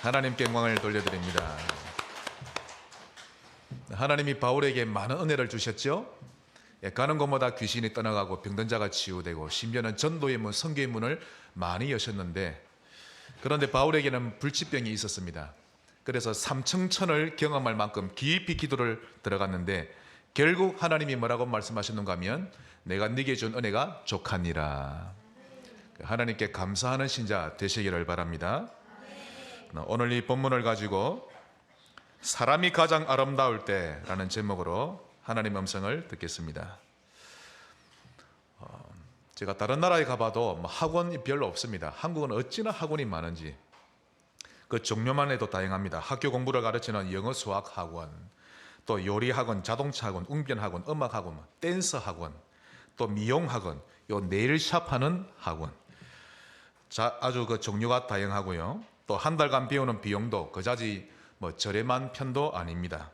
하나님께 영광을 돌려드립니다. 하나님이 바울에게 많은 은혜를 주셨죠. 가는 곳마다 귀신이 떠나가고 병든 자가 치유되고 심지어는 전도의 문, 선교의 문을 많이 여셨는데, 그런데 바울에게는 불치병이 있었습니다. 그래서 삼층천을 경험할 만큼 깊이 기도를 들어갔는데 결국 하나님이 뭐라고 말씀하셨는가 하면 내가 네게 준 은혜가 족하니라. 하나님께 감사하는 신자 되시기를 바랍니다. 오늘 이 본문을 가지고 사람이 가장 아름다울 때라는 제목으로 하나님의 음성을 듣겠습니다. 제가 다른 나라에 가봐도 학원이 별로 없습니다. 한국은 어찌나 학원이 많은지 그 종류만 해도 다양합니다. 학교 공부를 가르치는 영어 수학 학원, 또 요리 학원, 자동차 학원, 웅변 학원, 음악 학원, 댄서 학원, 또 미용 학원, 요 네일샵 하는 학원, 아주 그 종류가 다양하고요. 또 한 달간 배우는 비용도 그다지 저렴한 편도 아닙니다.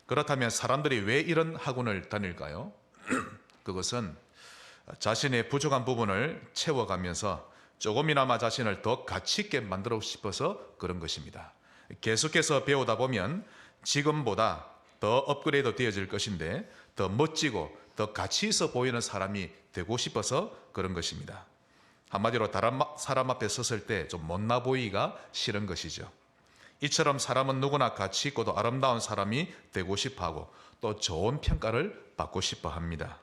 그렇다면 사람들이 왜 이런 학원을 다닐까요? 그것은 자신의 부족한 부분을 채워가면서 조금이나마 자신을 더 가치 있게 만들고 싶어서 그런 것입니다. 계속해서 배우다 보면 지금보다 더 업그레이드 되어질 것인데 더 멋지고 더 가치 있어 보이는 사람이 되고 싶어서 그런 것입니다. 한마디로 다른 사람 앞에 섰을 때 좀 못나 보이기가 싫은 것이죠. 이처럼 사람은 누구나 가치 있고도 아름다운 사람이 되고 싶어하고 또 좋은 평가를 받고 싶어 합니다.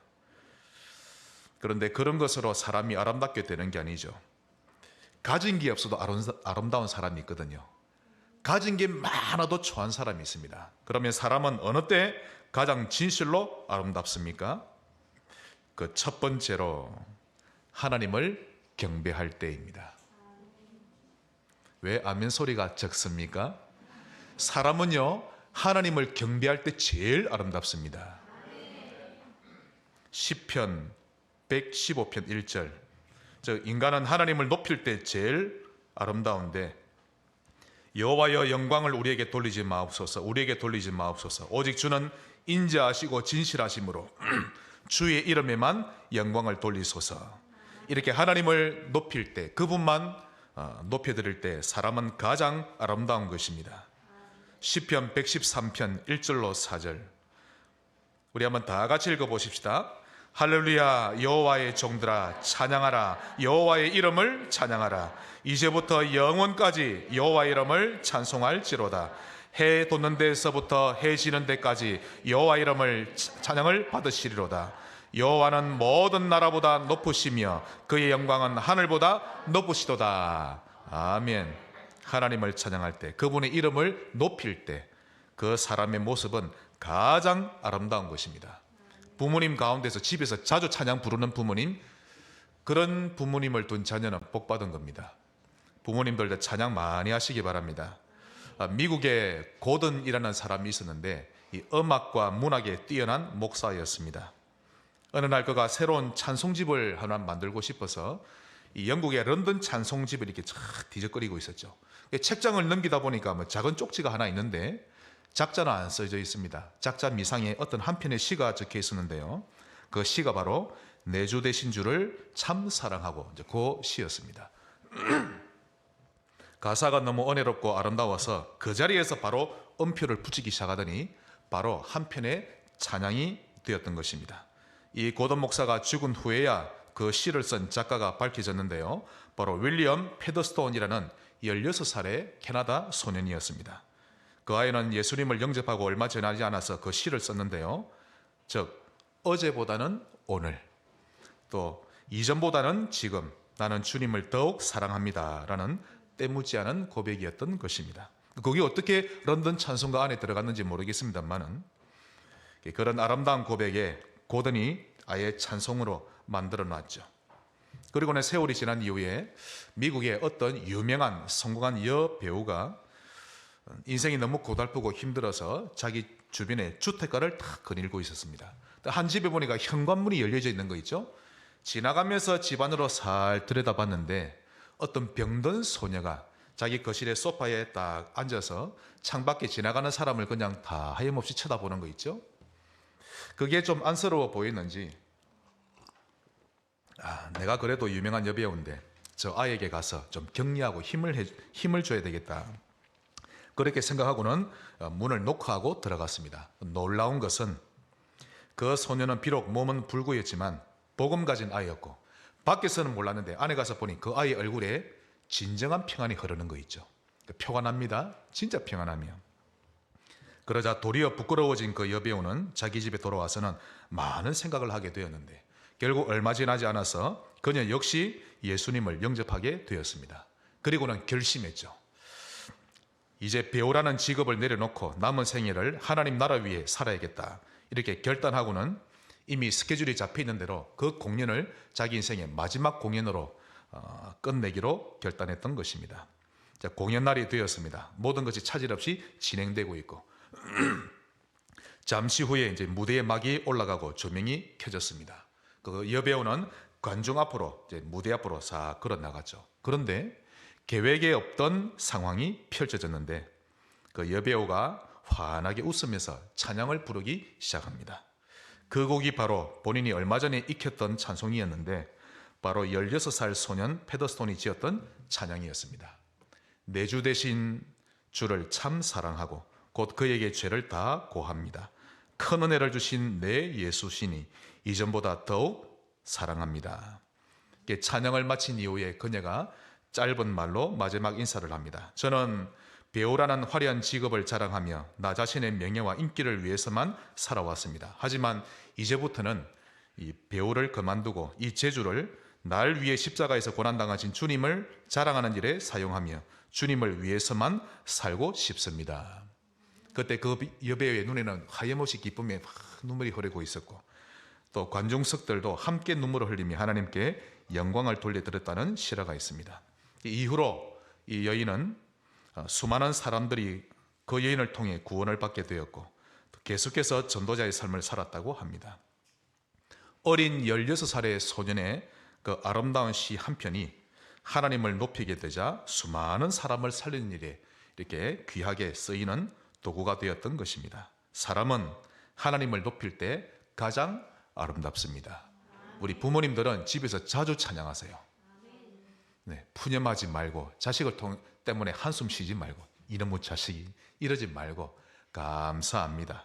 그런데 그런 것으로 사람이 아름답게 되는 게 아니죠. 가진 게 없어도 아름다운 사람이 있거든요. 가진 게 많아도 초한 사람이 있습니다. 그러면 사람은 어느 때 가장 진실로 아름답습니까? 그 첫 번째로 하나님을 경배할 때입니다. 왜 아멘 소리가 적습니까? 사람은요 하나님을 경배할 때 제일 아름답습니다. 시편 115편 1절, 즉 인간은 하나님을 높일 때 제일 아름다운데 여호와여 영광을 우리에게 돌리지 마옵소서, 우리에게 돌리지 마옵소서. 오직 주는 인자하시고 진실하심으로 주의 이름에만 영광을 돌리소서. 이렇게 하나님을 높일 때, 그분만 높여드릴 때 사람은 가장 아름다운 것입니다. 시편 113편 1절로 4절 우리 한번 다 같이 읽어보십시다. 할렐루야 여호와의 종들아 찬양하라, 여호와의 이름을 찬양하라. 이제부터 영원까지 여호와의 이름을 찬송할지로다. 해 돋는 데서부터 해 지는 데까지 여호와 이름을 찬양을 받으시리로다. 여호와는 모든 나라보다 높으시며 그의 영광은 하늘보다 높으시도다. 아멘. 하나님을 찬양할 때, 그분의 이름을 높일 때 그 사람의 모습은 가장 아름다운 것입니다. 부모님 가운데서 집에서 자주 찬양 부르는 부모님, 그런 부모님을 둔 자녀는 복받은 겁니다. 부모님들도 찬양 많이 하시기 바랍니다. 미국에 고든이라는 사람이 있었는데 이 음악과 문학에 뛰어난 목사였습니다. 어느 날 그가 새로운 찬송집을 하나 만들고 싶어서 이 영국의 런던 찬송집을 이렇게 쫙 뒤적거리고 있었죠. 책장을 넘기다 보니까 작은 쪽지가 하나 있는데 작자는 안 써져 있습니다. 작자 미상에 어떤 한 편의 시가 적혀 있었는데요. 그 시가 바로 내 주 되신 주를 참 사랑하고, 그 시였습니다. 가사가 너무 은혜롭고 아름다워서 그 자리에서 바로 음표를 붙이기 시작하더니 바로 한 편의 찬양이 되었던 것입니다. 이 고든 목사가 죽은 후에야 그 시를 쓴 작가가 밝혀졌는데요. 바로 윌리엄 페더스톤이라는 16살의 캐나다 소년이었습니다. 그 아이는 예수님을 영접하고 얼마 지나지 않아서 그 시를 썼는데요. 즉 어제보다는 오늘, 또 이전보다는 지금 나는 주님을 더욱 사랑합니다 라는 때묻지 않은 고백이었던 것입니다. 그게 어떻게 런던 찬송가 안에 들어갔는지 모르겠습니다만은 그런 아름다운 고백에 고든이 아예 찬송으로 만들어 놨죠. 그리고는 세월이 지난 이후에 미국의 어떤 유명한 성공한 여배우가 인생이 너무 고달프고 힘들어서 자기 주변에 주택가를 다 거닐고 있었습니다. 한 집에 보니까 현관문이 열려져 있는 거 있죠. 지나가면서 집 안으로 살 들여다봤는데 어떤 병든 소녀가 자기 거실의 소파에 딱 앉아서 창밖에 지나가는 사람을 그냥 다 하염없이 쳐다보는 거 있죠. 그게 좀 안쓰러워 보이는지 내가 그래도 유명한 여배우인데 저 아이에게 가서 좀 격려하고 힘을 줘야 되겠다. 그렇게 생각하고는 문을 노크하고 들어갔습니다. 놀라운 것은 그 소녀는 비록 몸은 불구였지만 복음 가진 아이였고 밖에서는 몰랐는데 안에 가서 보니 그 아이의 얼굴에 진정한 평안이 흐르는 거 있죠. 평안합니다. 진짜 평안하며. 그러자 도리어 부끄러워진 그 여배우는 자기 집에 돌아와서는 많은 생각을 하게 되었는데 결국 얼마 지나지 않아서 그녀 역시 예수님을 영접하게 되었습니다. 그리고는 결심했죠. 이제 배우라는 직업을 내려놓고 남은 생애를 하나님 나라 위해 살아야겠다. 이렇게 결단하고는 이미 스케줄이 잡혀 있는 대로 그 공연을 자기 인생의 마지막 공연으로 끝내기로 결단했던 것입니다. 자, 공연 날이 되었습니다. 모든 것이 차질 없이 진행되고 있고 잠시 후에 이제 무대의 막이 올라가고 조명이 켜졌습니다. 그 여배우는 관중 앞으로 이제 무대 앞으로 싹 걸어 나갔죠. 그런데 계획에 없던 상황이 펼쳐졌는데 그 여배우가 환하게 웃으면서 찬양을 부르기 시작합니다. 그 곡이 바로 본인이 얼마 전에 익혔던 찬송이었는데 바로 16살 소년 페더스톤이 지었던 찬양이었습니다. 내 주 되신 주를 참 사랑하고 곧 그에게 죄를 다 고합니다. 큰 은혜를 주신 내 예수시니 이전보다 더욱 사랑합니다. 찬양을 마친 이후에 그녀가 짧은 말로 마지막 인사를 합니다. 저는 배우라는 화려한 직업을 자랑하며 나 자신의 명예와 인기를 위해서만 살아왔습니다. 하지만 이제부터는 이 배우를 그만두고 이 재주를 날 위해 십자가에서 고난당하신 주님을 자랑하는 일에 사용하며 주님을 위해서만 살고 싶습니다. 그때 그 여배우의 눈에는 하염없이 기쁨에 눈물이 흐르고 있었고 또 관중석들도 함께 눈물을 흘리며 하나님께 영광을 돌려드렸다는 실화가 있습니다. 이후로 이 여인은 수많은 사람들이 그 여인을 통해 구원을 받게 되었고 계속해서 전도자의 삶을 살았다고 합니다. 어린 16살의 소년의 그 아름다운 시 한 편이 하나님을 높이게 되자 수많은 사람을 살리는 일에 이렇게 귀하게 쓰이는 도구가 되었던 것입니다. 사람은 하나님을 높일 때 가장 아름답습니다. 우리 부모님들은 집에서 자주 찬양하세요. 네, 푸념하지 말고 자식을 때문에 한숨 쉬지 말고 이놈의 자식이 이러지 말고 감사합니다.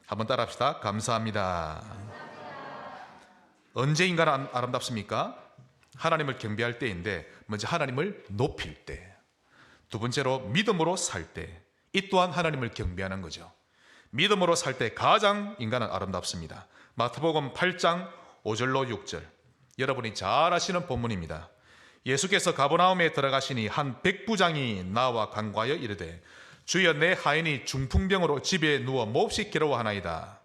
한번 따라합시다. 감사합니다. 언제 인간은 아름답습니까? 하나님을 경배할 때인데 먼저 하나님을 높일 때, 두 번째로 믿음으로 살 때, 이 또한 하나님을 경배하는 거죠. 믿음으로 살 때 가장 인간은 아름답습니다. 마태복음 8장 5절로 6절, 여러분이 잘 아시는 본문입니다. 예수께서 가버나움에 들어가시니 한 백부장이 나와 간과하여 이르되 주여 내 하인이 중풍병으로 집에 누워 몹시 괴로워하나이다.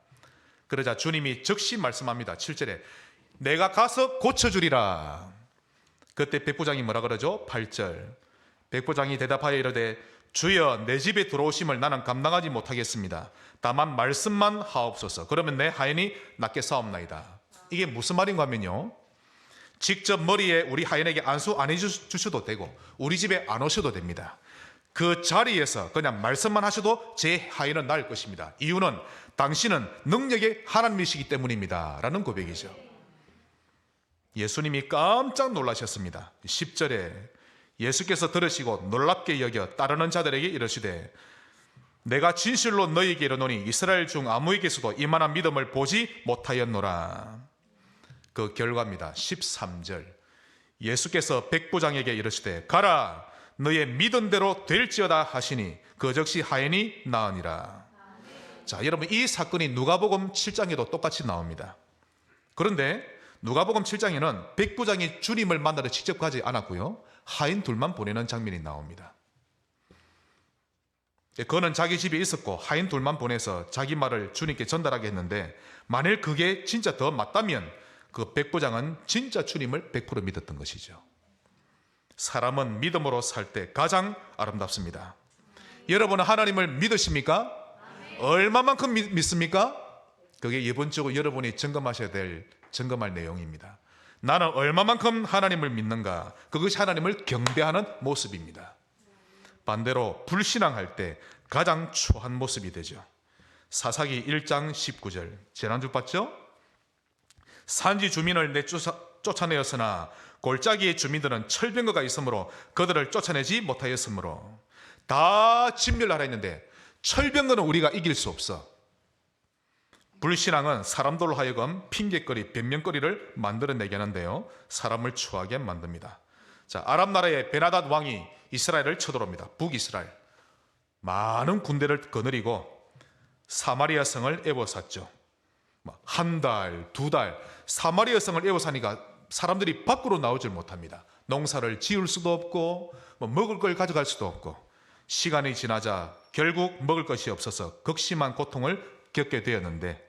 그러자 주님이 즉시 말씀합니다. 7절에 내가 가서 고쳐주리라. 그때 백부장이 뭐라 그러죠? 8절 백부장이 대답하여 이르되 주여 내 집에 들어오심을 나는 감당하지 못하겠습니다. 다만 말씀만 하옵소서. 그러면 내 하인이 낫게 사옵나이다. 이게 무슨 말인가 하면요, 직접 머리에 우리 하인에게 안수 안 해주셔도 되고 우리 집에 안 오셔도 됩니다. 그 자리에서 그냥 말씀만 하셔도 제 하인은 나을 것입니다. 이유는 당신은 능력의 하나님이시기 때문입니다 라는 고백이죠. 예수님이 깜짝 놀라셨습니다. 10절에 예수께서 들으시고 놀랍게 여겨 따르는 자들에게 이르시되 내가 진실로 너희에게 이르노니 이스라엘 중 아무에게서도 이만한 믿음을 보지 못하였노라. 그 결과입니다. 13절 예수께서 백부장에게 이르시되 가라 너의 믿은 대로 될지어다 하시니 그 즉시 하인이 나으니라. 자, 여러분 이 사건이 누가복음 7장에도 똑같이 나옵니다. 그런데 누가복음 7장에는 백부장이 주님을 만나러 직접 가지 않았고요, 하인 둘만 보내는 장면이 나옵니다. 그는 자기 집에 있었고 하인 둘만 보내서 자기 말을 주님께 전달하게 했는데 만일 그게 진짜 더 맞다면 그 백부장은 진짜 주님을 100% 믿었던 것이죠. 사람은 믿음으로 살 때 가장 아름답습니다. 여러분은 하나님을 믿으십니까? 얼마만큼 믿습니까? 그게 이번 주 여러분이 점검하셔야 될 점검할 내용입니다. 나는 얼마만큼 하나님을 믿는가? 그것이 하나님을 경배하는 모습입니다. 반대로 불신앙할 때 가장 초한 모습이 되죠. 사사기 1장 19절 지난주 봤죠? 산지 주민을 쫓아내었으나 골짜기의 주민들은 철병거가 있으므로 그들을 쫓아내지 못하였으므로 다 진멸하라 했는데 철병거는 우리가 이길 수 없어. 불신앙은 사람들로 하여금 핑계거리, 변명거리를 만들어내게 하는데요, 사람을 추하게 만듭니다. 자, 아람 나라의 베나닷 왕이 이스라엘을 쳐들어옵니다. 북이스라엘. 많은 군대를 거느리고 사마리아 성을 에워쌌죠. 한 달, 두 달, 사마리아 성을 에워싸니까 사람들이 밖으로 나오질 못합니다. 농사를 지을 수도 없고 먹을 걸 가져갈 수도 없고, 시간이 지나자 결국 먹을 것이 없어서 극심한 고통을 겪게 되었는데,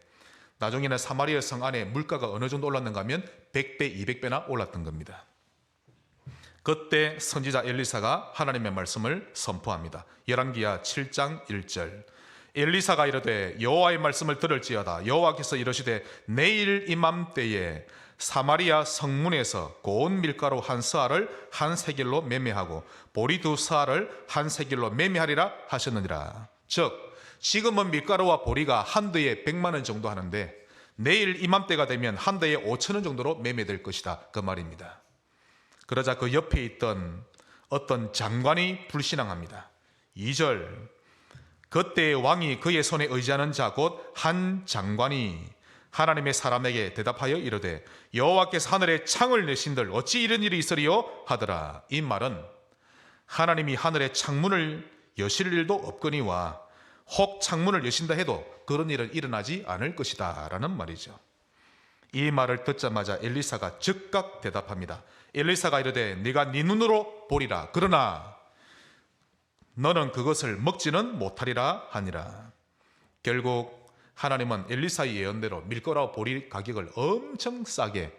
나중에는 사마리아 성 안에 물가가 어느 정도 올랐는가 하면 100배, 200배나 올랐던 겁니다. 그때 선지자 엘리사가 하나님의 말씀을 선포합니다. 열왕기하 7장 1절. 엘리사가 이르되 여호와의 말씀을 들을지어다. 여호와께서 이르시되 내일 이맘때에 사마리아 성문에서 고운 밀가루 한 스아를 한 세겔로 매매하고 보리 두 스아를 한 세겔로 매매하리라 하셨느니라. 즉 지금은 밀가루와 보리가 한 대에 100만 원 정도 하는데 내일 이맘때가 되면 한 대에 5천 원 정도로 매매될 것이다, 그 말입니다. 그러자 그 옆에 있던 어떤 장관이 불신앙합니다. 2절. 그때 왕이 그의 손에 의지하는 자 곧 한 장관이 하나님의 사람에게 대답하여 이르되 여호와께서 하늘에 창을 내신들 어찌 이런 일이 있으리요 하더라. 이 말은 하나님이 하늘에 창문을 여실 일도 없거니와 혹 창문을 여신다 해도 그런 일은 일어나지 않을 것이다 라는 말이죠. 이 말을 듣자마자 엘리사가 즉각 대답합니다. 엘리사가 이르되 네가 네 눈으로 보리라. 그러나 너는 그것을 먹지는 못하리라 하니라. 결국 하나님은 엘리사의 예언대로 밀가루와 보리 가격을 엄청 싸게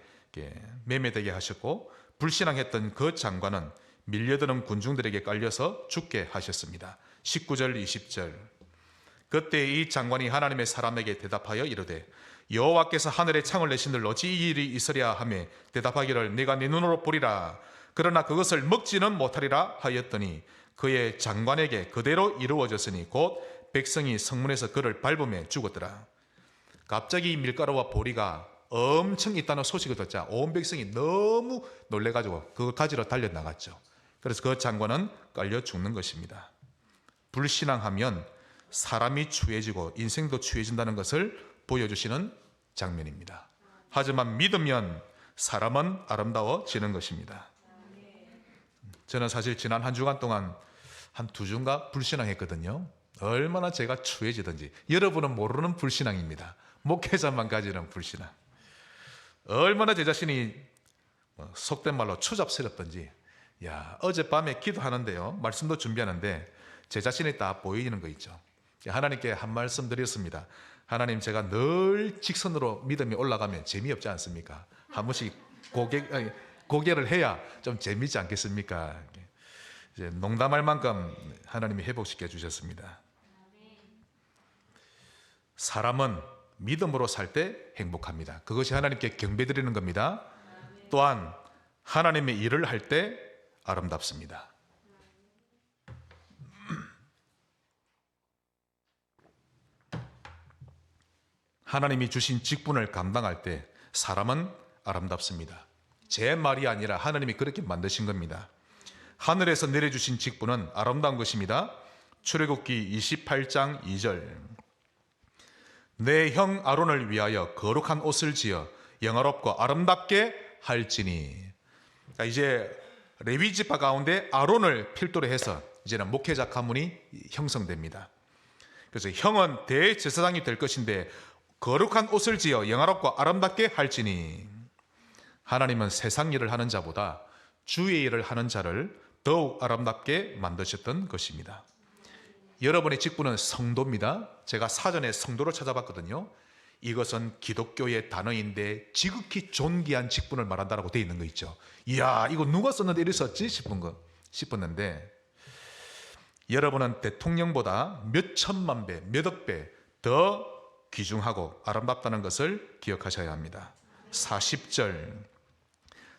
매매되게 하셨고, 불신앙했던 그 장관은 밀려드는 군중들에게 깔려서 죽게 하셨습니다. 19절 20절. 그때 이 장관이 하나님의 사람에게 대답하여 이르되 여호와께서 하늘에 창을 내신들 어찌 이 일이 있으랴 하며 대답하기를 네가 네 눈으로 보리라. 그러나 그것을 먹지는 못하리라 하였더니 그의 장관에게 그대로 이루어졌으니 곧 백성이 성문에서 그를 밟으며 죽었더라. 갑자기 밀가루와 보리가 엄청 있다는 소식을 듣자 온 백성이 너무 놀래가지고 그걸 가지러 달려나갔죠. 그래서 그 장관은 깔려 죽는 것입니다. 불신앙하면 사람이 추해지고 인생도 추해진다는 것을 보여주시는 장면입니다. 하지만 믿으면 사람은 아름다워지는 것입니다. 저는 사실 지난 한 주간 동안 한 2주인가 불신앙했거든요. 얼마나 제가 추해지든지. 여러분은 모르는 불신앙입니다. 목회자만 가지는 불신앙. 얼마나 제 자신이 속된 말로 추잡스럽던지. 야, 어젯밤에 기도하는데요, 말씀도 준비하는데 제 자신이 다 보이는 거 있죠. 하나님께 한 말씀 드렸습니다. 하나님, 제가 늘 직선으로 믿음이 올라가면 재미없지 않습니까? 한 번씩 고개를 해야 좀 재미있지 않겠습니까? 이제 농담할 만큼 하나님이 회복시켜 주셨습니다. 사람은 믿음으로 살 때 행복합니다. 그것이 하나님께 경배드리는 겁니다. 또한 하나님의 일을 할 때 아름답습니다. 하나님이 주신 직분을 감당할 때 사람은 아름답습니다. 제 말이 아니라 하나님이 그렇게 만드신 겁니다. 하늘에서 내려주신 직분은 아름다운 것입니다. 출애굽기 28장 2절. 내 형 아론을 위하여 거룩한 옷을 지어 영화롭고 아름답게 할지니. 그러니까 이제 레위 지파 가운데 아론을 필두로 해서 이제는 목회자 가문이 형성됩니다. 그래서 형은 대제사장이 될 것인데 거룩한 옷을 지어 영화롭고 아름답게 할지니. 하나님은 세상 일을 하는 자보다 주의 일을 하는 자를 더욱 아름답게 만드셨던 것입니다. 여러분의 직분은 성도입니다. 제가 사전에 성도를 찾아봤거든요. 이것은 기독교의 단어인데 지극히 존귀한 직분을 말한다라고 되어 있는 거 있죠. 이야, 이거 누가 썼는데 이리 썼지 싶었는데, 여러분은 대통령보다 몇 천만 배, 몇억 배 더 귀중하고 아름답다는 것을 기억하셔야 합니다. 40절.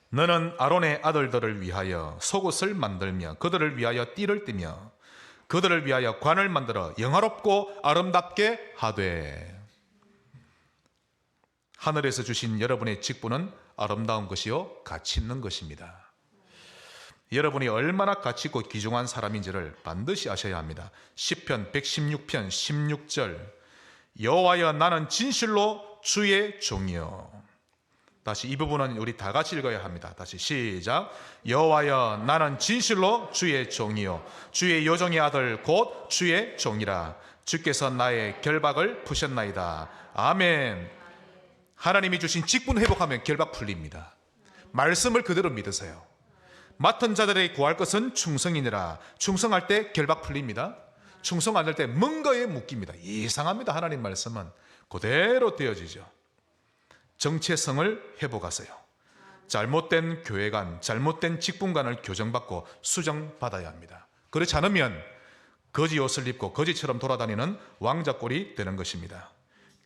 너는 아론의 아들들을 위하여 속옷을 만들며 그들을 위하여 띠를 띠며 그들을 위하여 관을 만들어 영화롭고 아름답게 하되. 하늘에서 주신 여러분의 직분은 아름다운 것이요 가치 있는 것입니다. 여러분이 얼마나 가치있고 귀중한 사람인지를 반드시 아셔야 합니다. 시편 116편 16절 여호와여 나는 진실로 주의 종이요. 다시 이 부분은 우리 다 같이 읽어야 합니다. 다시 시작. 여호와여 나는 진실로 주의 종이요 주의 요종의 아들 곧 주의 종이라. 주께서 나의 결박을 푸셨나이다. 아멘. 하나님이 주신 직분 회복하면 결박 풀립니다. 말씀을 그대로 믿으세요. 맡은 자들에게 구할 것은 충성이니라. 충성할 때 결박 풀립니다. 충성 안 할 때 뭔가에 묶입니다. 이상합니다. 하나님 말씀은 그대로 되어지죠. 정체성을 회복하세요. 잘못된 교회관, 잘못된 직분관을 교정받고 수정받아야 합니다. 그렇지 않으면 거지 옷을 입고 거지처럼 돌아다니는 왕자꼴이 되는 것입니다.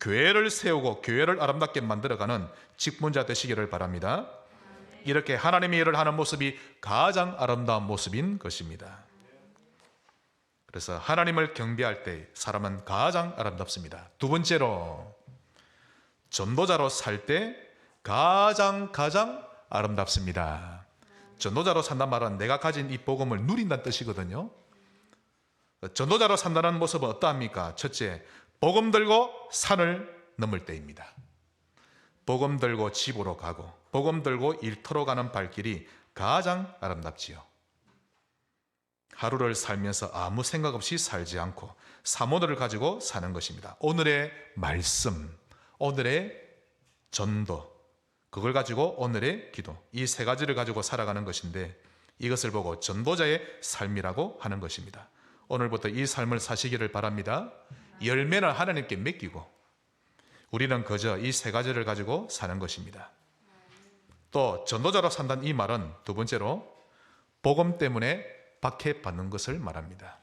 교회를 세우고 교회를 아름답게 만들어가는 직분자 되시기를 바랍니다. 이렇게 하나님의 일을 하는 모습이 가장 아름다운 모습인 것입니다. 그래서 하나님을 경배할 때 사람은 가장 아름답습니다. 두 번째로 전도자로 살 때 가장 아름답습니다. 전도자로 산단 말은 내가 가진 이 복음을 누린다는 뜻이거든요. 전도자로 산다는 모습은 어떠합니까? 첫째, 복음 들고 산을 넘을 때입니다. 복음 들고 집으로 가고 복음 들고 일터로 가는 발길이 가장 아름답지요. 하루를 살면서 아무 생각 없이 살지 않고 사모들을 가지고 사는 것입니다. 오늘의 말씀, 오늘의 전도, 그걸 가지고 오늘의 기도, 이 세 가지를 가지고 살아가는 것인데 이것을 보고 전도자의 삶이라고 하는 것입니다. 오늘부터 이 삶을 사시기를 바랍니다. 열매는 하나님께 맡기고 우리는 그저 이 세 가지를 가지고 사는 것입니다. 또 전도자로 산다는 이 말은 두 번째로 복음 때문에 박해받는 것을 말합니다.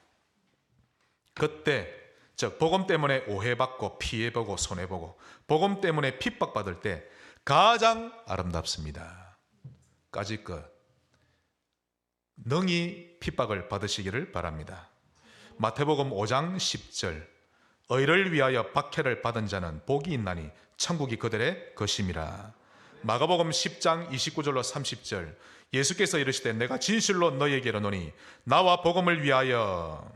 그때 즉 복음 때문에 오해받고 피해보고 손해보고 복음 때문에 핍박받을 때 가장 아름답습니다. 까짓것 능히 핍박을 받으시기를 바랍니다. 마태복음 5장 10절 의를 위하여 박해를 받은 자는 복이 있나니 천국이 그들의 것임이라. 마가복음 10장 29절로 30절 예수께서 이르시되 내가 진실로 너희에게 이르노니 나와 복음을 위하여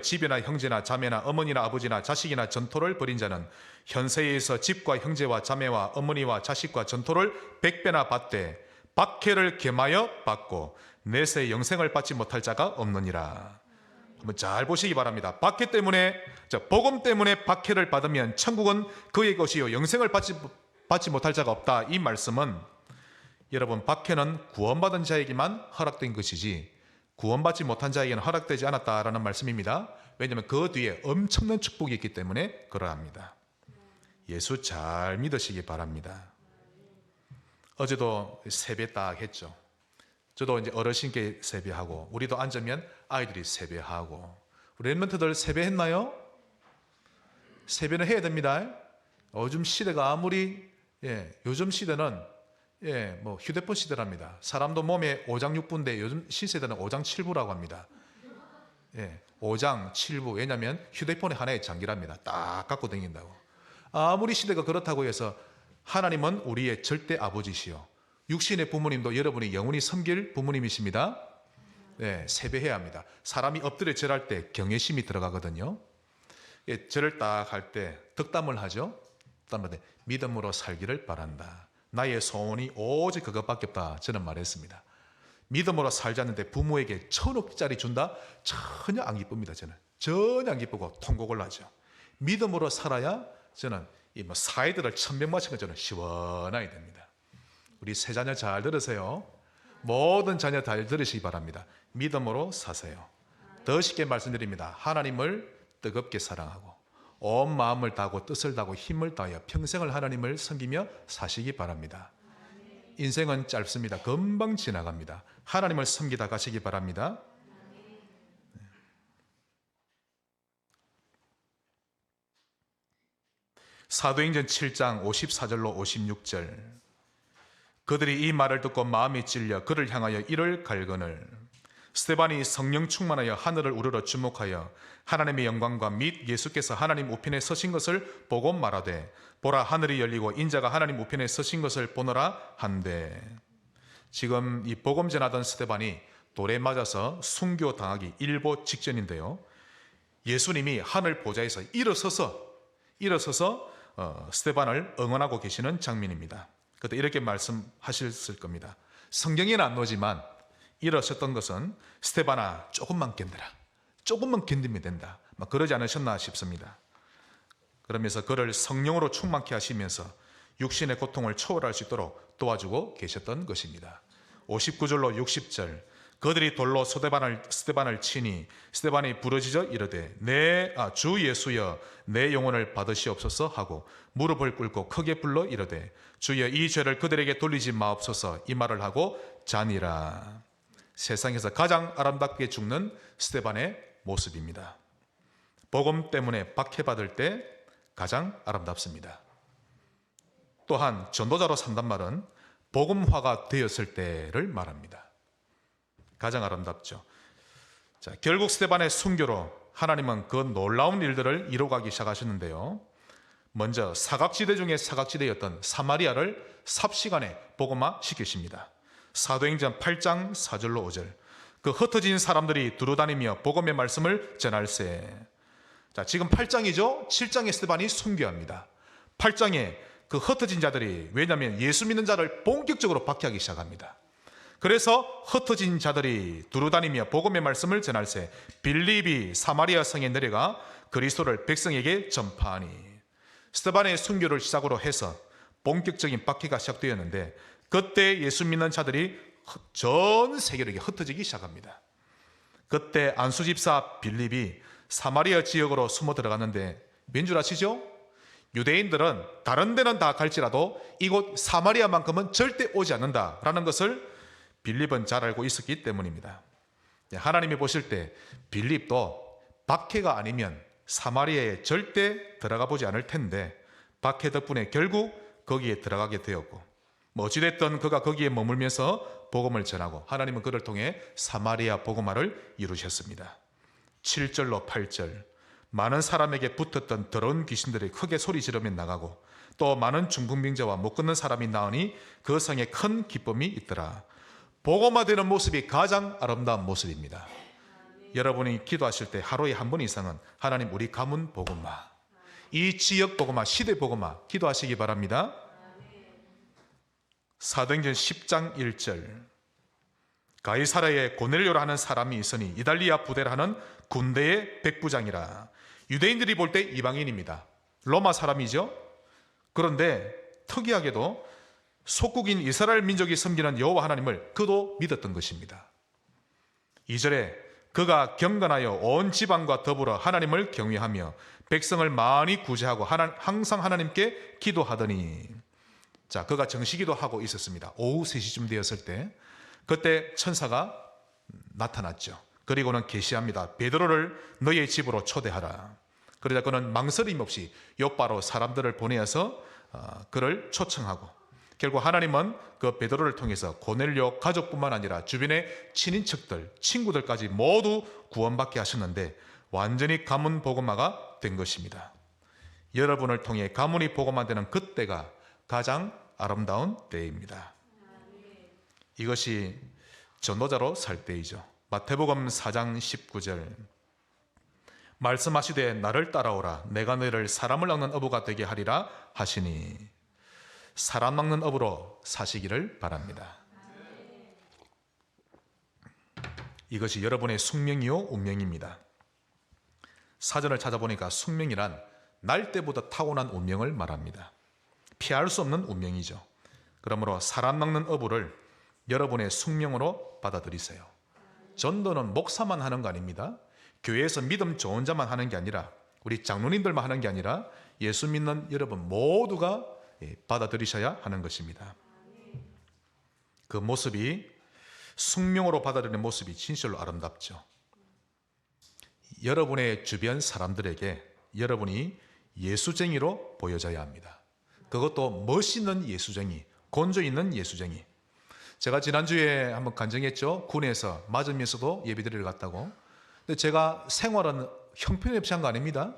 집이나 형제나 자매나 어머니나 아버지나 자식이나 전토를 벌인 자는 현세에서 집과 형제와 자매와 어머니와 자식과 전토를 100배나 받되 박해를 겸하여 받고 내세 영생을 받지 못할 자가 없느니라. 한번 잘 보시기 바랍니다. 박해 때문에, 복음 때문에 박해를 받으면 천국은 그의 것이요 영생을 받지 못할 자가 없다. 이 말씀은 여러분 박해는 구원받은 자에게만 허락된 것이지 구원받지 못한 자에게는 허락되지 않았다라는 말씀입니다. 왜냐하면 그 뒤에 엄청난 축복이 있기 때문에 그러합니다. 예수 잘 믿으시기 바랍니다. 어제도 세배 딱 했죠. 저도 이제 어르신께 세배하고 우리도 앉으면 아이들이 세배하고 우리 랩런트들 세배했나요? 세배는 해야 됩니다. 요즘 시대가 아무리 요즘 시대는 뭐 휴대폰 시대랍니다. 사람도 몸에 5장 6부인데 요즘 시세대는 5장 7부라고 합니다. 5장 7부. 왜냐하면 휴대폰이 하나의 장기랍니다. 딱 갖고 다닌다고. 아무리 시대가 그렇다고 해서 하나님은 우리의 절대 아버지시요 육신의 부모님도 여러분이 영원히 섬길 부모님이십니다. 세배해야 합니다. 사람이 엎드려 절할 때 경외심이 들어가거든요. 절을 딱 할 때 덕담을 하죠. 덕담을 믿음으로 살기를 바란다. 나의 소원이 오직 그것밖에 없다. 저는 말했습니다. 믿음으로 살자는데 부모에게 1,000억짜리 준다? 전혀 안 기쁩니다. 저는 전혀 안 기쁘고 통곡을 하죠. 믿음으로 살아야 저는 이 사이드를 1,000병 마신 건 저는 시원하게 됩니다. 우리 세 자녀 잘 들으세요. 모든 자녀 잘 들으시기 바랍니다. 믿음으로 사세요. 더 쉽게 말씀드립니다. 하나님을 뜨겁게 사랑하고 온 마음을 다하고 뜻을 다하고 힘을 다하여 평생을 하나님을 섬기며 사시기 바랍니다. 인생은 짧습니다. 금방 지나갑니다. 하나님을 섬기다 가시기 바랍니다. 사도행전 7장 54절로 56절 그들이 이 말을 듣고 마음이 찔려 그를 향하여 이를 갈거늘 스데반이 성령 충만하여 하늘을 우러러 주목하여 하나님의 영광과 및 예수께서 하나님 우편에 서신 것을 보고 말하되 보라 하늘이 열리고 인자가 하나님 우편에 서신 것을 보노라 한대. 지금 이 복음 전하던 스데반이 돌에 맞아서 순교당하기 일보 직전인데요. 예수님이 하늘 보좌에서 일어서서 스데반을 응원하고 계시는 장면입니다. 그때 이렇게 말씀하셨을 겁니다. 성경에는 안 나오지만 일어섰던 것은 스데반아 조금만 견뎌라. 조금만 견디면 된다. 막 그러지 않으셨나 싶습니다. 그러면서 그를 성령으로 충만케 하시면서 육신의 고통을 초월할 수 있도록 도와주고 계셨던 것입니다. 59절로 60절 그들이 돌로 스데반을 치니 스데반이 부르짖어 이르되 주 예수여 내 영혼을 받으시옵소서 하고 무릎을 꿇고 크게 불러 이르되 주여 이 죄를 그들에게 돌리지 마옵소서 이 말을 하고 자니라. 세상에서 가장 아름답게 죽는 스데반의 모습입니다. 복음 때문에 박해받을 때 가장 아름답습니다. 또한 전도자로 산단 말은 복음화가 되었을 때를 말합니다. 가장 아름답죠. 자, 결국 스데반의 순교로 하나님은 그 놀라운 일들을 이루어가기 시작하셨는데요. 먼저 사각지대 중에 사각지대였던 사마리아를 삽시간에 복음화 시키십니다. 사도행전 8장 4절로 5절 그 흩어진 사람들이 두루다니며 복음의 말씀을 전할세. 자, 지금 8장이죠. 7장에 스데반이 순교합니다. 8장에 그 흩어진 자들이 왜냐하면 예수 믿는 자를 본격적으로 박해하기 시작합니다. 그래서 흩어진 자들이 두루다니며 복음의 말씀을 전할세 빌립이 사마리아 성에 내려가 그리스도를 백성에게 전파하니. 스데반의 순교를 시작으로 해서 본격적인 박해가 시작되었는데 그때 예수 믿는 자들이 전 세계로 흩어지기 시작합니다. 그때 안수 집사 빌립이 사마리아 지역으로 숨어 들어갔는데 왠 줄 아시죠? 유대인들은 다른 데는 다 갈지라도 이곳 사마리아만큼은 절대 오지 않는다라는 것을 빌립은 잘 알고 있었기 때문입니다. 하나님이 보실 때 빌립도 박해가 아니면 사마리아에 절대 들어가 보지 않을 텐데 박해 덕분에 결국 거기에 들어가게 되었고 어찌됐든 그가 거기에 머물면서 복음을 전하고 하나님은 그를 통해 사마리아 복음화를 이루셨습니다. 7절로 8절 많은 사람에게 붙었던 더러운 귀신들이 크게 소리 지르며 나가고 또 많은 중풍병자와 못 걷는 사람이 나으니 그 성에 큰 기쁨이 있더라. 복음화되는 모습이 가장 아름다운 모습입니다. 여러분이 기도하실 때 하루에 한 번 이상은 하나님 우리 가문 복음화, 이 지역 복음화, 시대 복음화 기도하시기 바랍니다. 사도행전 10장 1절 가이사랴에 고넬료라 하는 사람이 있으니 이달리아 부대라 하는 군대의 백부장이라. 유대인들이 볼 때 이방인입니다. 로마 사람이죠. 그런데 특이하게도 속국인 이스라엘 민족이 섬기는 여호와 하나님을 그도 믿었던 것입니다. 2절에 그가 경건하여 온 지방과 더불어 하나님을 경외하며 백성을 많이 구제하고 항상 하나님께 기도하더니. 자, 그가 정시기도 하고 있었습니다. 오후 3시쯤 되었을 때 그때 천사가 나타났죠. 그리고는 계시합니다. 베드로를 너의 집으로 초대하라. 그러자 그는 망설임 없이 욥바로 사람들을 보내어서 그를 초청하고 결국 하나님은 그 베드로를 통해서 고넬료 가족뿐만 아니라 주변의 친인척들, 친구들까지 모두 구원받게 하셨는데 완전히 가문 복음화가 된 것입니다. 여러분을 통해 가문이 복음화되는 그때가 가장 아름다운 때입니다. 이것이 전도자로 살 때이죠. 마태복음 4장 19절 말씀하시되 나를 따라오라 내가 너희를 사람을 낚는 어부가 되게 하리라 하시니. 사람 낚는 어부로 사시기를 바랍니다. 이것이 여러분의 숙명이요 운명입니다. 사전을 찾아보니까 숙명이란 날 때보다 타고난 운명을 말합니다. 피할 수 없는 운명이죠. 그러므로 사람 낚는 어부를 여러분의 숙명으로 받아들이세요. 전도는 목사만 하는 거 아닙니다. 교회에서 믿음 좋은 자만 하는 게 아니라 우리 장로님들만 하는 게 아니라 예수 믿는 여러분 모두가 받아들이셔야 하는 것입니다. 그 모습이 숙명으로 받아들이는 모습이 진실로 아름답죠. 여러분의 주변 사람들에게 여러분이 예수쟁이로 보여져야 합니다. 그것도 멋있는 예수쟁이, 건조 있는 예수쟁이. 제가 지난주에 한번 간증했죠. 군에서 맞으면서도 예배드리러 갔다고. 근데 제가 생활은 형편없이 한 거 아닙니다.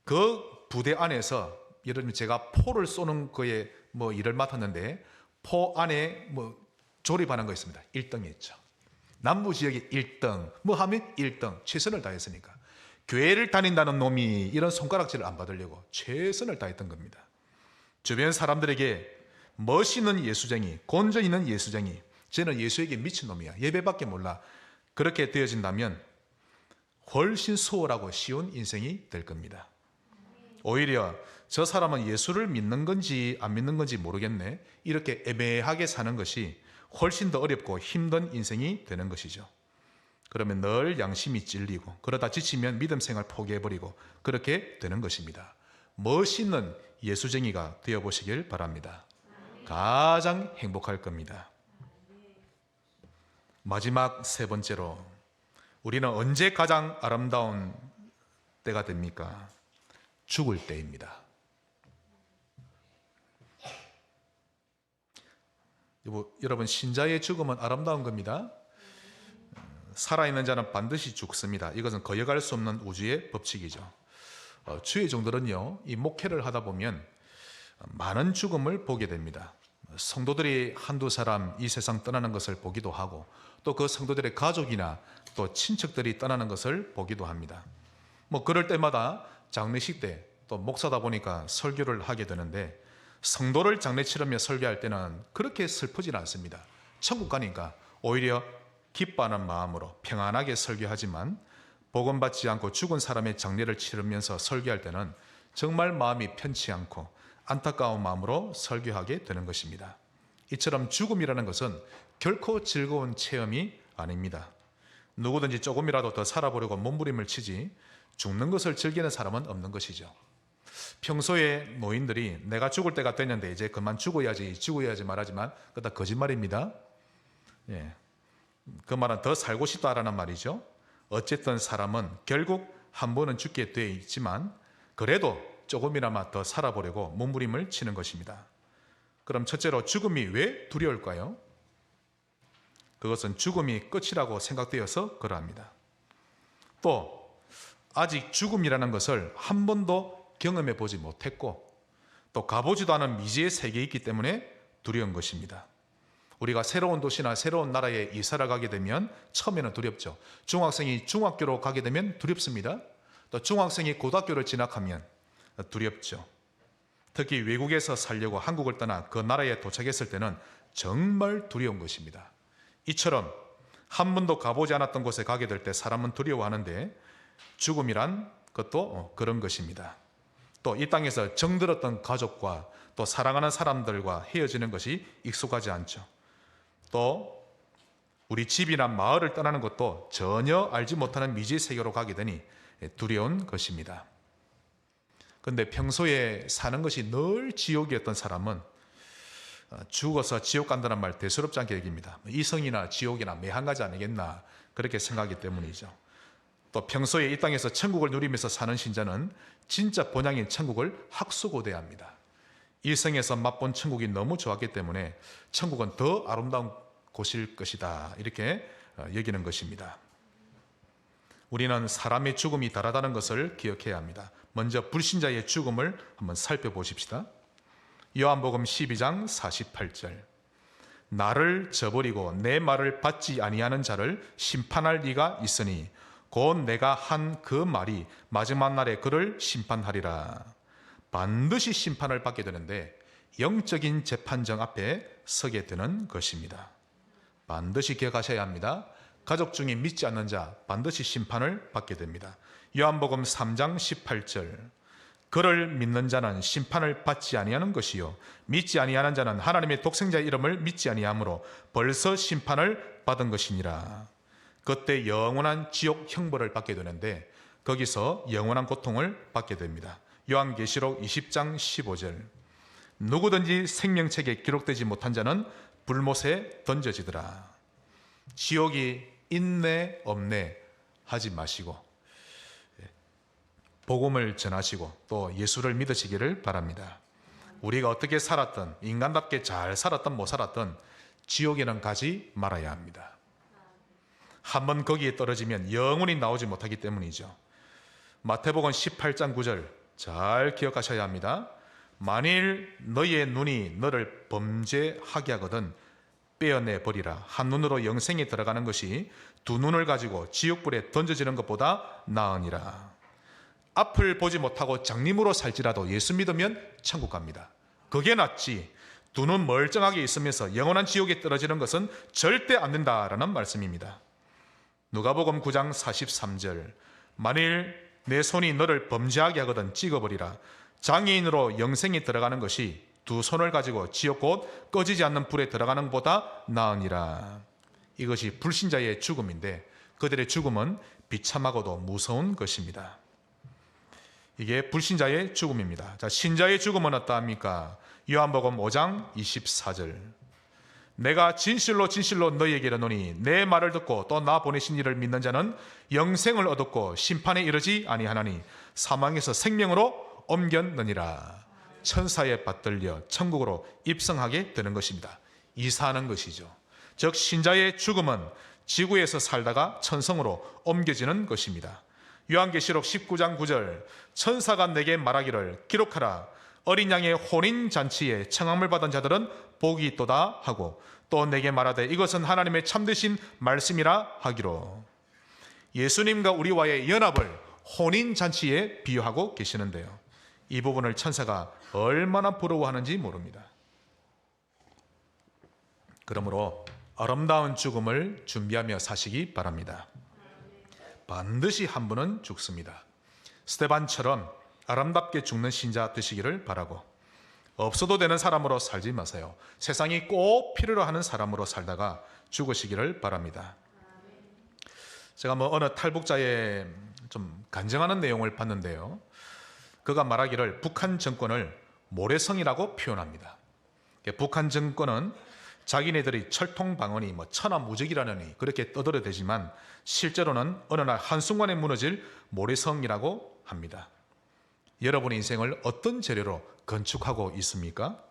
그 부대 안에서 예를 들면 제가 포를 쏘는 거에 일을 맡았는데 포 안에 조립하는 거 있습니다. 1등했죠. 남부 지역이 1등, 뭐 하면 1등, 최선을 다했으니까. 교회를 다닌다는 놈이 이런 손가락질을 안 받으려고 최선을 다했던 겁니다. 주변 사람들에게 멋있는 예수쟁이, 본전 있는 예수쟁이, 쟤는 예수에게 미친놈이야, 예배밖에 몰라, 그렇게 되어진다면 훨씬 수월하고 쉬운 인생이 될 겁니다. 오히려 저 사람은 예수를 믿는 건지 안 믿는 건지 모르겠네, 이렇게 애매하게 사는 것이 훨씬 더 어렵고 힘든 인생이 되는 것이죠. 그러면 늘 양심이 찔리고, 그러다 지치면 믿음 생활 포기해버리고, 그렇게 되는 것입니다. 멋있는 예수쟁이가 되어보시길 바랍니다. 가장 행복할 겁니다. 마지막 세 번째로, 우리는 언제 가장 아름다운 때가 됩니까? 죽을 때입니다. 여러분, 신자의 죽음은 아름다운 겁니다. 살아있는 자는 반드시 죽습니다. 이것은 거역할 수 없는 우주의 법칙이죠. 주의 종들은요, 이 목회를 하다 보면 많은 죽음을 보게 됩니다. 성도들이 한두 사람 이 세상 떠나는 것을 보기도 하고, 또 그 성도들의 가족이나 또 친척들이 떠나는 것을 보기도 합니다. 그럴 때마다 장례식 때, 또 목사다 보니까 설교를 하게 되는데, 성도를 장례 치르며 설교할 때는 그렇게 슬프진 않습니다. 천국 가니까 오히려 기뻐하는 마음으로 평안하게 설교하지만, 복음 받지 않고 죽은 사람의 장례를 치르면서 설교할 때는 정말 마음이 편치 않고 안타까운 마음으로 설교하게 되는 것입니다. 이처럼 죽음이라는 것은 결코 즐거운 체험이 아닙니다. 누구든지 조금이라도 더 살아보려고 몸부림을 치지 죽는 것을 즐기는 사람은 없는 것이죠. 평소에 노인들이 내가 죽을 때가 됐는데 이제 그만 죽어야지 말하지만 그거 다 거짓말입니다. 그 말은 더 살고 싶다라는 말이죠. 어쨌든 사람은 결국 한 번은 죽게 돼 있지만, 그래도 조금이나마 더 살아보려고 몸부림을 치는 것입니다. 그럼 첫째로, 죽음이 왜 두려울까요? 그것은 죽음이 끝이라고 생각되어서 그러합니다. 또 아직 죽음이라는 것을 한 번도 경험해 보지 못했고, 또 가보지도 않은 미지의 세계에 있기 때문에 두려운 것입니다. 우리가 새로운 도시나 새로운 나라에 이사를 가게 되면 처음에는 두렵죠. 중학생이 중학교로 가게 되면 두렵습니다. 또 중학생이 고등학교를 진학하면 두렵죠. 특히 외국에서 살려고 한국을 떠나 그 나라에 도착했을 때는 정말 두려운 것입니다. 이처럼 한 번도 가보지 않았던 곳에 가게 될 때 사람은 두려워하는데, 죽음이란 것도 그런 것입니다. 또 이 땅에서 정들었던 가족과 또 사랑하는 사람들과 헤어지는 것이 익숙하지 않죠. 또 우리 집이나 마을을 떠나는 것도 전혀 알지 못하는 미지의 세계로 가게 되니 두려운 것입니다. 그런데 평소에 사는 것이 늘 지옥이었던 사람은 죽어서 지옥 간다는 말 대수롭지 않게 여깁니다. 이성이나 지옥이나 매한 가지 아니겠나, 그렇게 생각하기 때문이죠. 또 평소에 이 땅에서 천국을 누리면서 사는 신자는 진짜 본향인 천국을 학수고대합니다. 일생에서 맛본 천국이 너무 좋았기 때문에 천국은 더 아름다운 곳일 것이다, 이렇게 여기는 것입니다. 우리는 사람의 죽음이 다르다는 것을 기억해야 합니다. 먼저 불신자의 죽음을 한번 살펴보십시다. 요한복음 12장 48절, 나를 저버리고 내 말을 받지 아니하는 자를 심판할 리가 있으니 곧 내가 한 그 말이 마지막 날에 그를 심판하리라. 반드시 심판을 받게 되는데 영적인 재판정 앞에 서게 되는 것입니다. 반드시 기억하셔야 합니다. 가족 중에 믿지 않는 자 반드시 심판을 받게 됩니다. 요한복음 3장 18절, 그를 믿는 자는 심판을 받지 아니하는 것이요 믿지 아니하는 자는 하나님의 독생자의 이름을 믿지 아니하므로 벌써 심판을 받은 것이니라. 그때 영원한 지옥 형벌을 받게 되는데 거기서 영원한 고통을 받게 됩니다. 요한계시록 20장 15절, 누구든지 생명책에 기록되지 못한 자는 불못에 던져지더라. 지옥이 있네 없네 하지 마시고 복음을 전하시고 또 예수를 믿으시기를 바랍니다. 우리가 어떻게 살았든, 인간답게 잘 살았든 못 살았든 지옥에는 가지 말아야 합니다. 한번 거기에 떨어지면 영원히 나오지 못하기 때문이죠. 마태복음 18장 9절 잘 기억하셔야 합니다. 만일 너희의 눈이 너를 범죄하게 하거든 빼어내 버리라. 한눈으로 영생에 들어가는 것이 두 눈을 가지고 지옥불에 던져지는 것보다 나으니라. 앞을 보지 못하고 장님으로 살지라도 예수 믿으면 천국 갑니다. 그게 낫지 두 눈 멀쩡하게 있으면서 영원한 지옥에 떨어지는 것은 절대 안 된다라는 말씀입니다. 누가복음 9장 43절 만일 내 손이 너를 범죄하게 하거든 찍어버리라. 장애인으로 영생에 들어가는 것이 두 손을 가지고 지옥 곧 꺼지지 않는 불에 들어가는 것보다 나으니라. 이것이 불신자의 죽음인데 그들의 죽음은 비참하고도 무서운 것입니다. 이게 불신자의 죽음입니다. 자, 신자의 죽음은 어떠합니까? 요한복음 5장 24절 내가 진실로 진실로 너희에게 이르노니 내 말을 듣고 또 나 보내신 이를 믿는 자는 영생을 얻었고 심판에 이르지 아니하나니 사망에서 생명으로 옮겼느니라. 천사에 받들려 천국으로 입성하게 되는 것입니다. 이사하는 것이죠. 즉 신자의 죽음은 지구에서 살다가 천성으로 옮겨지는 것입니다. 요한계시록 19장 9절 천사가 내게 말하기를 기록하라. 어린 양의 혼인잔치에 청함을 받은 자들은 복이 있도다 하고 또 내게 말하되 이것은 하나님의 참되신 말씀이라 하기로. 예수님과 우리와의 연합을 혼인잔치에 비유하고 계시는데요. 이 부분을 천사가 얼마나 부러워하는지 모릅니다. 그러므로 아름다운 죽음을 준비하며 사시기 바랍니다. 반드시 한 분은 죽습니다. 스데반처럼 아름답게 죽는 신자 되시기를 바라고 없어도 되는 사람으로 살지 마세요. 세상이 꼭 필요로 하는 사람으로 살다가 죽으시기를 바랍니다. 제가 어느 탈북자의 좀 간증하는 내용을 봤는데요. 그가 말하기를 북한 정권을 모래성이라고 표현합니다. 북한 정권은 자기네들이 철통 방언이 천하무적이라느니 그렇게 떠들어대지만 실제로는 어느 날 한순간에 무너질 모래성이라고 합니다. 여러분의 인생을 어떤 재료로 건축하고 있습니까?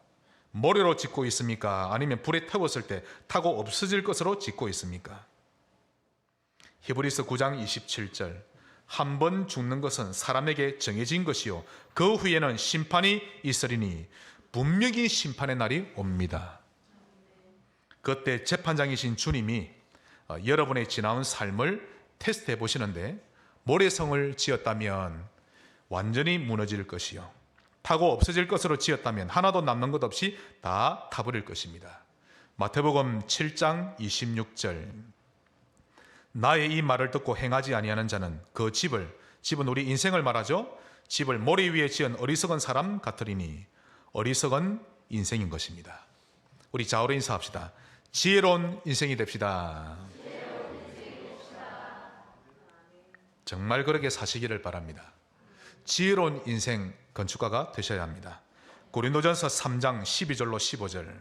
모래로 짓고 있습니까? 아니면 불에 태웠을 때 타고 없어질 것으로 짓고 있습니까? 히브리서 9장 27절 한 번 죽는 것은 사람에게 정해진 것이요 그 후에는 심판이 있으리니 분명히 심판의 날이 옵니다. 그때 재판장이신 주님이 여러분의 지나온 삶을 테스트해 보시는데 모래성을 지었다면 완전히 무너질 것이요 타고 없어질 것으로 지었다면 하나도 남는 것 없이 다 타버릴 것입니다. 마태복음 7장 26절 나의 이 말을 듣고 행하지 아니하는 자는 그 집은 우리 인생을 말하죠. 집을 모래 위에 지은 어리석은 사람 같으리니 어리석은 인생인 것입니다. 우리 좌우로 인사합시다. 지혜로운 인생이 됩시다. 정말 그렇게 사시기를 바랍니다. 지혜로운 인생 건축가가 되셔야 합니다. 고린도전서 3장 12절로 15절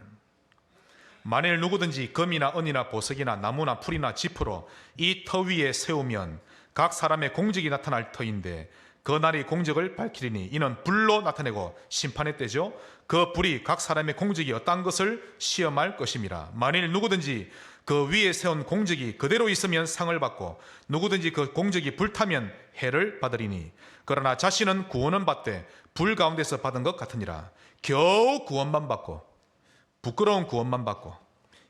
만일 누구든지 금이나 은이나 보석이나 나무나 풀이나 지프로 이 터 위에 세우면 각 사람의 공적이 나타날 터인데 그 날이 공적을 밝히리니 이는 불로 나타내고 심판의 때죠. 그 불이 각 사람의 공적이 어떤 것을 시험할 것임이라. 만일 누구든지 그 위에 세운 공적이 그대로 있으면 상을 받고 누구든지 그 공적이 불타면 해를 받으리니 그러나 자신은 구원은 받되 불 가운데서 받은 것 같으니라. 겨우 구원만 받고 부끄러운 구원만 받고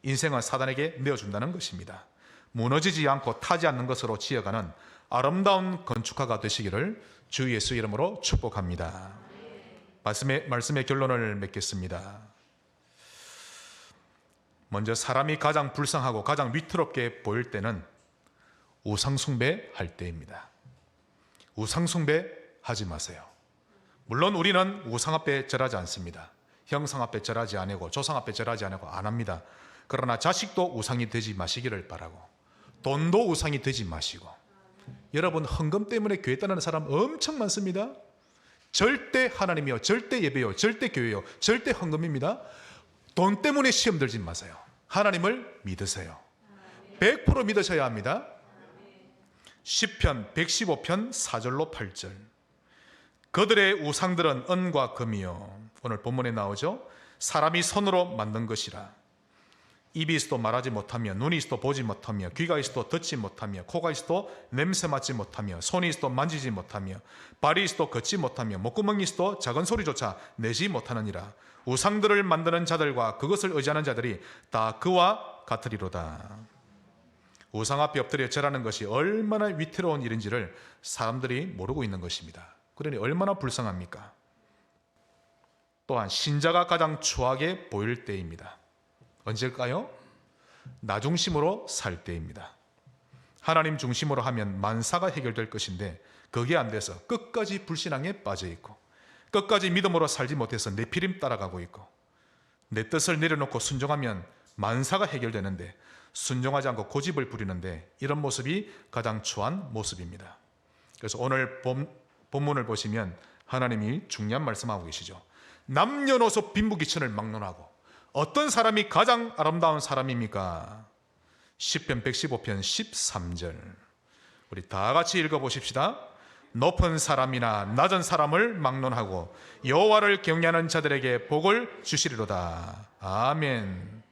인생은 사단에게 내어준다는 것입니다. 무너지지 않고 타지 않는 것으로 지어가는 아름다운 건축가가 되시기를 주 예수 이름으로 축복합니다. 말씀의 결론을 맺겠습니다. 먼저 사람이 가장 불쌍하고 가장 위태롭게 보일 때는 우상숭배할 때입니다. 우상숭배하지 마세요. 물론 우리는 우상 앞에 절하지 않습니다. 형상 앞에 절하지 아니고 조상 앞에 절하지 아니고 안 합니다. 그러나 자식도 우상이 되지 마시기를 바라고 돈도 우상이 되지 마시고 여러분 헌금 때문에 교회 떠나는 사람 엄청 많습니다. 절대 하나님이요 절대 예배요 절대 교회요 절대 헌금입니다. 돈 때문에 시험 들지 마세요. 하나님을 믿으세요. 100% 믿으셔야 합니다. 시편 115편 4절로 8절 그들의 우상들은 은과 금이요 오늘 본문에 나오죠. 사람이 손으로 만든 것이라 입이 있어도 말하지 못하며, 눈이 있어도 보지 못하며, 귀가 있어도 듣지 못하며, 코가 있어도 냄새 맡지 못하며, 손이 있어도 만지지 못하며, 발이 있어도 걷지 못하며, 목구멍이 있어도 작은 소리조차 내지 못하느니라. 우상들을 만드는 자들과 그것을 의지하는 자들이 다 그와 같으리로다. 우상 앞에 엎드려 절하는 것이 얼마나 위태로운 일인지를 사람들이 모르고 있는 것입니다. 그러니 얼마나 불쌍합니까? 또한 신자가 가장 추하게 보일 때입니다. 언제일까요? 나 중심으로 살 때입니다. 하나님 중심으로 하면 만사가 해결될 것인데 그게 안 돼서 끝까지 불신앙에 빠져 있고, 끝까지 믿음으로 살지 못해서 내 피림 따라가고 있고, 내 뜻을 내려놓고 순종하면 만사가 해결되는데 순종하지 않고 고집을 부리는데, 이런 모습이 가장 추한 모습입니다. 그래서 오늘 본문을 보시면 하나님이 중요한 말씀하고 계시죠. 남녀노소 빈부귀천을 막론하고 어떤 사람이 가장 아름다운 사람입니까? 시편 115편 13절 우리 다 같이 읽어보십시다. 높은 사람이나 낮은 사람을 막론하고 여호와를 경외하는 자들에게 복을 주시리로다. 아멘.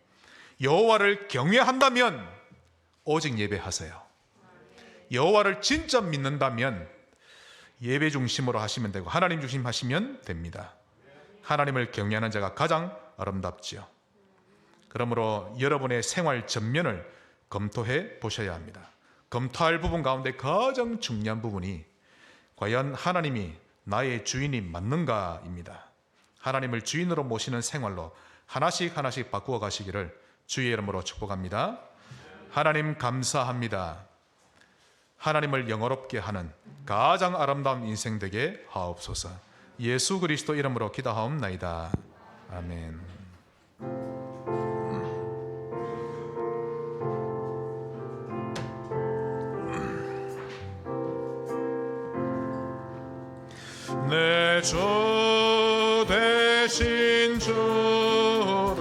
여호와를 경외한다면 오직 예배하세요. 여호와를 진짜 믿는다면 예배 중심으로 하시면 되고 하나님 중심 하시면 됩니다. 하나님을 경외하는 자가 가장 아름답지요. 그러므로 여러분의 생활 전면을 검토해 보셔야 합니다. 검토할 부분 가운데 가장 중요한 부분이 과연 하나님이 나의 주인이 맞는가입니다. 하나님을 주인으로 모시는 생활로 하나씩 하나씩 바꾸어 가시기를 주의 이름으로 축복합니다. 하나님 감사합니다. 하나님을 영화롭게 하는 가장 아름다운 인생 되게 하옵소서. 예수 그리스도 이름으로 기도하옵나이다. 아멘. 내 주 되신 주를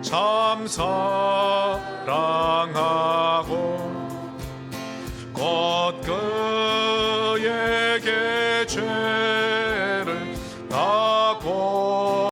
참 사랑하고 곧 그에게 죄